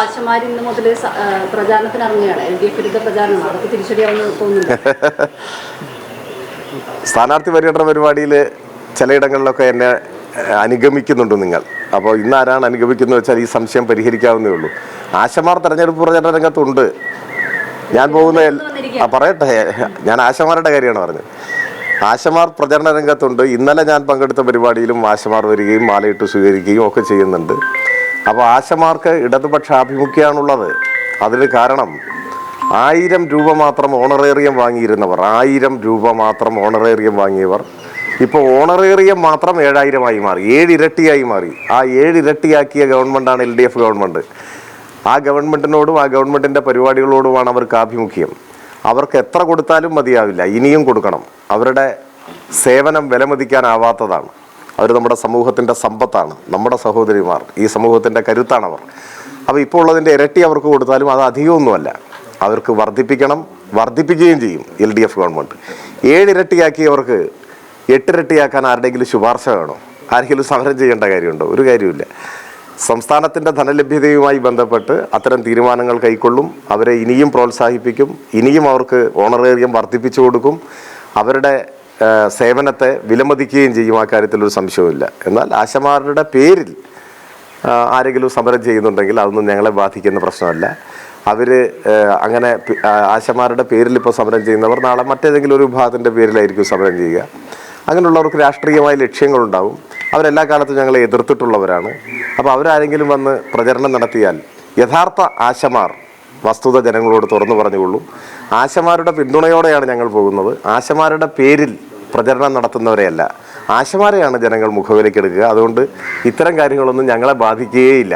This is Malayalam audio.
ആശമാർ ഇന്ന് മുതൽ പ്രചാരണത്തിന് ഇറങ്ങുകയാണ്. LDF വിരുദ്ധ പ്രചാരണം, അതൊക്കെ തിരിച്ചടിയാവുമെന്ന് തോന്നുന്നു. സ്ഥാനാർത്ഥി പര്യടന പരിപാടിയിൽ ചിലയിടങ്ങളിലൊക്കെ എന്നെ അനുഗമിക്കുന്നുണ്ട് നിങ്ങൾ. അപ്പോൾ ഇന്ന് ആരാണ് അനുഗമിക്കുന്നത് വെച്ചാൽ ഈ സംശയം പരിഹരിക്കാവുന്നേ ഉള്ളൂ. ആശമാർ തെരഞ്ഞെടുപ്പ് പ്രചരണ രംഗത്തുണ്ട്. ഞാൻ പോകുന്ന പറയട്ടെ, ഞാൻ ആശമാരുടെ കാര്യമാണ് പറഞ്ഞത്. ആശമാർ പ്രചരണ രംഗത്തുണ്ട്. ഇന്നലെ ഞാൻ പങ്കെടുത്ത പരിപാടിയിലും ആശമാർ വരികയും മാലയിട്ട് സ്വീകരിക്കുകയും ഒക്കെ ചെയ്യുന്നുണ്ട്. അപ്പോൾ ആശമാർക്ക് ഇടതുപക്ഷ ആഭിമുഖ്യമാണുള്ളത്. അതിന് കാരണം 1000 രൂപ മാത്രം ഓണറേറിയം വാങ്ങിയിരുന്നവർ, 1000 രൂപ മാത്രം ഓണറേറിയം വാങ്ങിയവർ ഇപ്പോൾ ഓണറേറിയം മാത്രം 7000 മാറി, 7 ഇരട്ടിയായി മാറി. ആ 7 ഇരട്ടിയാക്കിയ ഗവൺമെൻറ്റാണ് LDF ഗവൺമെൻറ്. ആ ഗവൺമെൻറ്റിനോടും ആ ഗവൺമെൻറ്റിൻ്റെ പരിപാടികളോടുമാണ് അവർക്ക് ആഭിമുഖ്യം. അവർക്ക് എത്ര കൊടുത്താലും മതിയാവില്ല, ഇനിയും കൊടുക്കണം. അവരുടെ സേവനം വിലമതിക്കാനാവാത്തതാണ്. അവർ നമ്മുടെ സമൂഹത്തിൻ്റെ സമ്പത്താണ്, നമ്മുടെ സഹോദരിമാർ, ഈ സമൂഹത്തിൻ്റെ കരുത്താണവർ. അപ്പോൾ ഇപ്പോൾ ഉള്ളതിൻ്റെ ഇരട്ടി അവർക്ക് കൊടുത്താലും അത് അധികമൊന്നുമല്ല. അവർക്ക് വർദ്ധിപ്പിക്കണം, വർദ്ധിപ്പിക്കുകയും ചെയ്യും LDF ഗവൺമെൻറ്. 7 ഇരട്ടിയാക്കിയവർക്ക് 8 ഇരട്ടിയാക്കാൻ ആരുടെയെങ്കിലും ശുപാർശ വേണോ? ആരെങ്കിലും സമരം ചെയ്യേണ്ട കാര്യമുണ്ടോ? ഒരു കാര്യമില്ല. സംസ്ഥാനത്തിൻ്റെ ധനലഭ്യതയുമായി ബന്ധപ്പെട്ട് അത്തരം തീരുമാനങ്ങൾ കൈക്കൊള്ളും. അവരെ ഇനിയും പ്രോത്സാഹിപ്പിക്കും, ഇനിയും അവർക്ക് ഓണറേറിയം വർദ്ധിപ്പിച്ചു കൊടുക്കും, അവരുടെ സേവനത്തെ വിലമതിക്കുകയും ചെയ്യും. ആ കാര്യത്തിലൊരു സംശയവുമില്ല. എന്നാൽ ആശമാരുടെ പേരിൽ ആരെങ്കിലും സമരം ചെയ്യുന്നുണ്ടെങ്കിൽ അതൊന്നും ഞങ്ങളെ ബാധിക്കുന്ന പ്രശ്നമല്ല. അവർ അങ്ങനെ ആശമാരുടെ പേരിൽ ഇപ്പോൾ സമരം ചെയ്യുന്നവർ നാളെ മറ്റേതെങ്കിലും ഒരു വിഭാഗത്തിൻ്റെ പേരിലായിരിക്കും സമരം ചെയ്യുക. അങ്ങനെയുള്ളവർക്ക് രാഷ്ട്രീയമായ ലക്ഷ്യങ്ങളുണ്ടാവും. അവരെല്ലാ കാലത്തും ഞങ്ങളെ എതിർത്തിട്ടുള്ളവരാണ്. അപ്പോൾ അവരാരെങ്കിലും വന്ന് പ്രചരണം നടത്തിയാൽ യഥാർത്ഥ ആശമാർ വസ്തുത ജനങ്ങളോട് തുറന്നു പറഞ്ഞുകൊള്ളും. ആശമാരുടെ പിന്തുണയോടെയാണ് ഞങ്ങൾ പോകുന്നത്. ആശമാരുടെ പേരിൽ പ്രചരണം നടത്തുന്നവരെയല്ല, ആശമാരെയാണ് ജനങ്ങൾ മുഖവിലക്കെടുക്കുക. അതുകൊണ്ട് ഇത്തരം കാര്യങ്ങളൊന്നും ഞങ്ങളെ ബാധിക്കുകയില്ല.